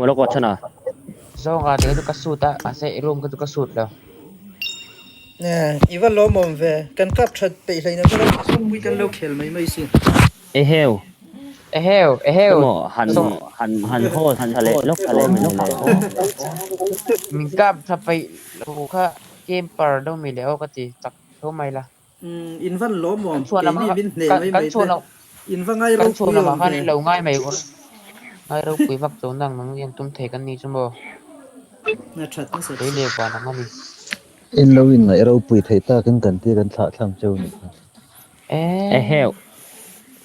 mo lo ko chana zo nga de ka suta ase room ka sut lo nè even lo mồm về cần cắp thật bị lấy nó cái không biết cần lâu khel mấy xin e heo e heo mo so han ho han thale lok thale min le min kap tha pai lo kha game par do mi le o ka ti tak tho mai la in văn lo kan mồm chuan cái ama mi bên này mấy kan mấy chuan thế in văn ngay kan râu chuan cùi ama om khan về lo ngai mai ko ngai ro pui bak chon dang nang yang tum the kan ni chumo nè thật nó sẽ dei le kwa nang ani in lo in ngai ro pui thei ta kan ti kan thla thlam cheu ni e heo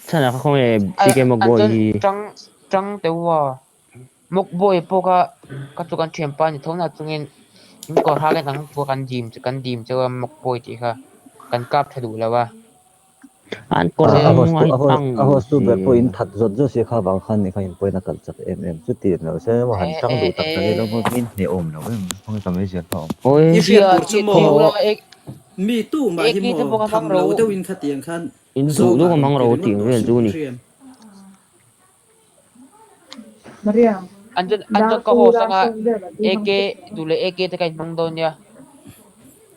chana kha khong e chi ke mo an boy chen hi trăng te wa mok boy po ka chu kan them pa ni thona chungin in ko ha cái nang pu kan dim che mok boy ti kha kan kap thadu lawa an kor ase ang ai ang a hos tu si ber po in that zot zo se kha bang khan ni kha in poina kal chak em chu ti no se mo han chang du tak tak lo mo min ni om lo em hong ka me sia tho oi in dia fiat bur chu ti mo ula ek mi tu mà ek hi ni mo te bo ka mang tham ro lâu đâu in khát tiền khan in du zo du nga ko rom mang ti ro ren ti wan to vel su du ni riam anjan ka ho sanga ek dule ek te kai mang don ya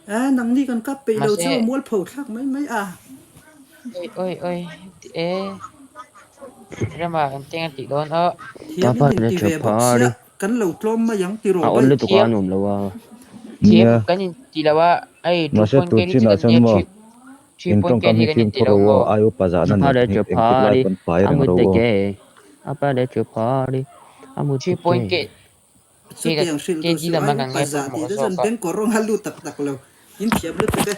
à nang ni kan cắp bị lâu mase chu mual phau thak mấy mấy à oi e rama kan tenga ti don hiam in papa in le ti che ve bok sia party kan lâu tlom ma yang ti a ro on bai le to ka thiam nom lo wa thiam nia kan in ti lawa ai ma 2 se point tu ke ni chin te a kan chan ne mo 3 in point tong ke kam ni hi kan tim ni ti tho lo ro mo ayu pa za na papa ne le che eng ti lai party pan pai reng amu ro te wo ke papa le che party amu te 3 ke point chu tiang shil ke to ji su la ayu mangang pa nge za mo ti ka da so jan ka ben ko rong halu tak tak lo in thiam lu te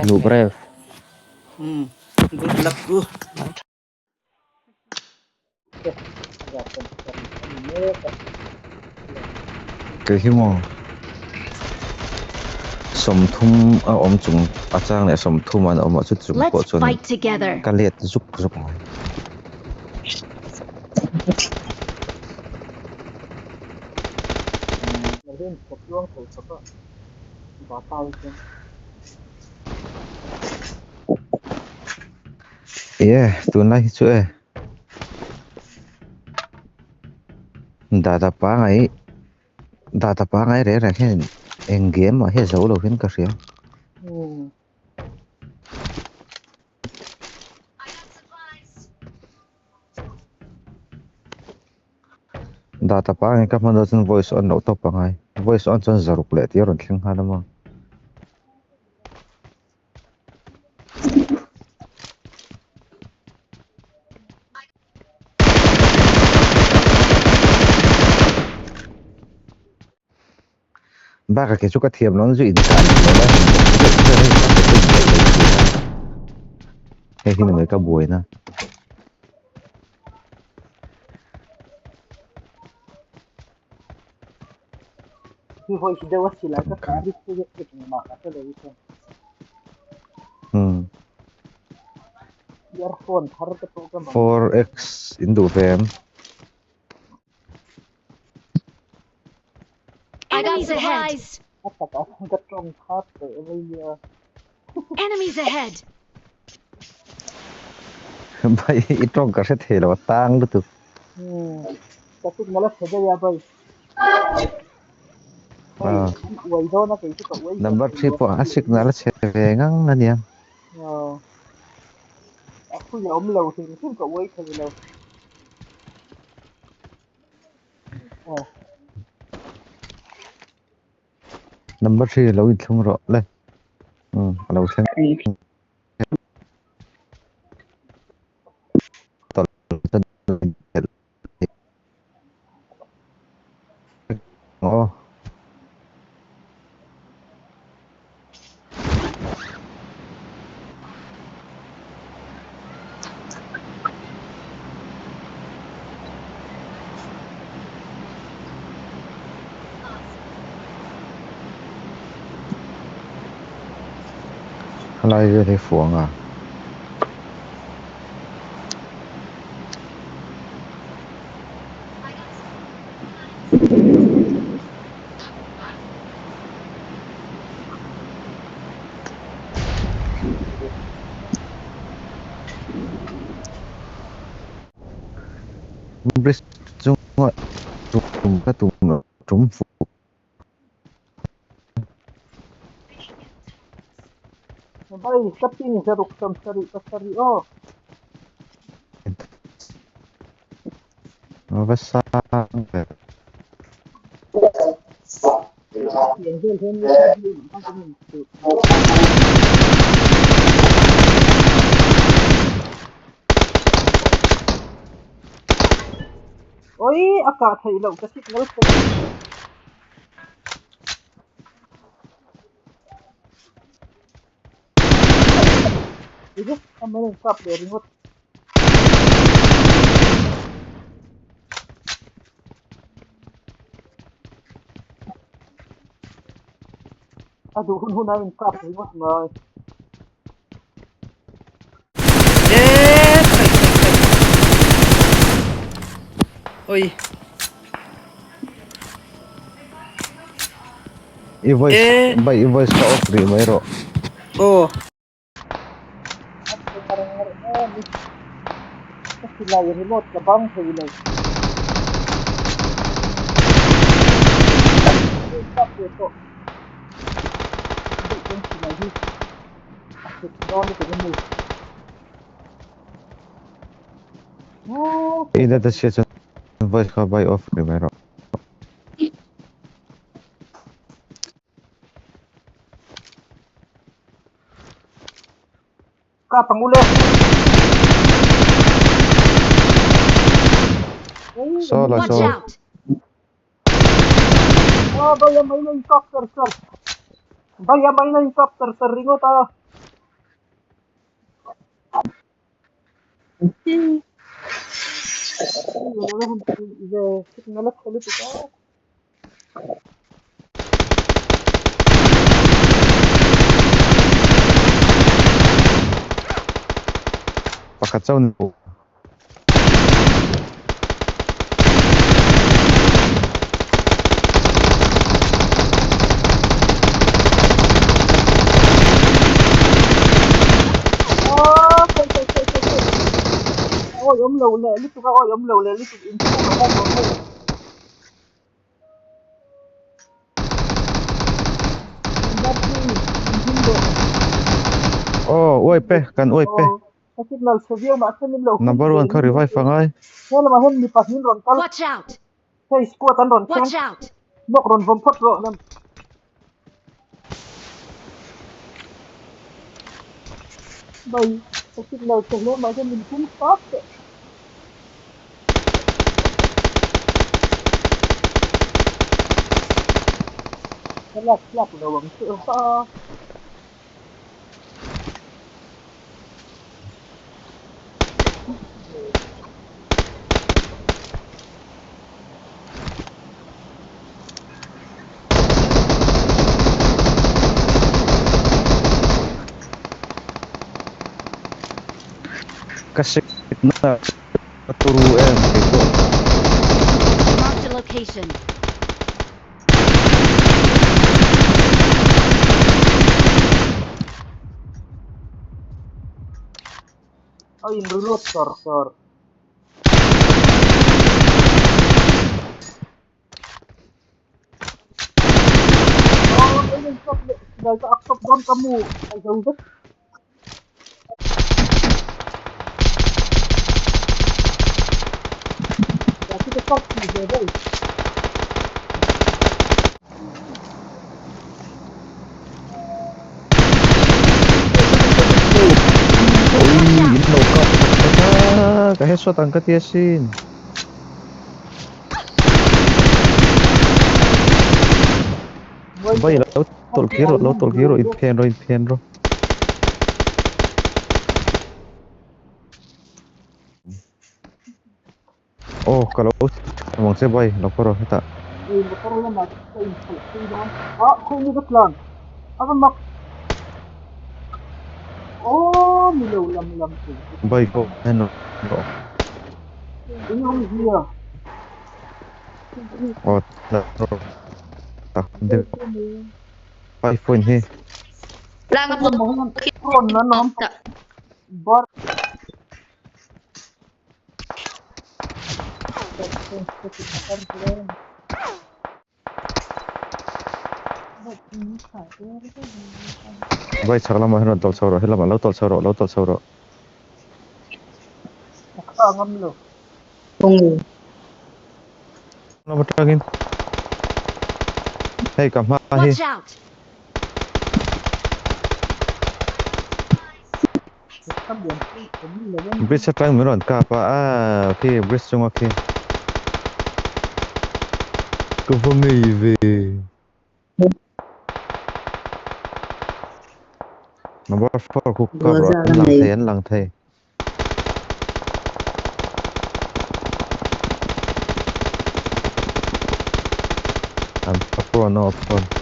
nu bref good luck ku ke hi mo som thum a om chung a chang le som thum an om chu chung ko Let's chun fight together. ka let zuk zuk mai tun lai chu e da da pa ngai re ra hen eng game ma he zo lo hin ka ria data pa ngai ka man do chun voice on no to pa ngai voice on chun zaruk le ti ron thling ha lama ba ka ke chu ka thiam non zu in san lo la he hin mai ka buai na hmm 4x into them Enemies ahead! Enemies ahead! bai itong ka se thelo tang lu tu number 3 po a signal se ve ngang ania number 3 lo in thlung ro le lo thleng tol oh lai ve the fuang à bris chung tum ka tum no tum fu Bay, kapin sa ruksam sari oh. mabasa Yang hel hen ni pagkain. Oi, aka thai lo ka signal ko. Ini amarin kap de remote. Aduh, hunain kap remote ngai. Oi. i voice ka off ri mayro Oh. Kasi la remote ka bang thai lo. Kap de to. Lagi. Doon ko ni. Oh, ina da siya voice ka by off ri mayro ka pangulo. solo Watch solo out! Oh, bayang may helicopter, sir. Bayang may helicopter, sir. Ringot, ah. Signal salit ito. pakatsaw po Oh, ôi ông lầu lẹ lít tụi ôi ông lầu lẹ lít tụi in tụi nó không có oh oi pe kan oi pe cái signal severe mà cái mình lầu number 1 ka revive fangai thế là mà hem đi pas hin ron kal Watch out! cái squad tan ron keng Watch out! nok ron vom phot ro nam bay cái signal severe mà cái mình cũng stop cái là đầu bằng sự kasi na turuan dito Marked a location. oh in reload sir oh ayun stop dahil ka akop doon kamu ay gawin Dati ka stop ni Jebel oi ino ka kahesot ang katiyasin bay laut tol kiro in penro oh kalau emang saya bay lapor kita ay motor yan natin sa info ah kung hindi lang ako mak oh milaw lam ko bay ko ano yung hiya oh tak de 5 point he Lang ako. Ron na nom bar باي شغله ما هنا طول صوره هلا ما لو طول صوره لو طول صوره لو متراجين هي كم ها هي Watch out! بريس تراين مرون كابا اوكي بريس جون اوكي كفوني في نمبر 4 كوك كابرا لان ثي I'm pro no pro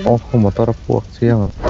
Oh, como طرف فوق سيارة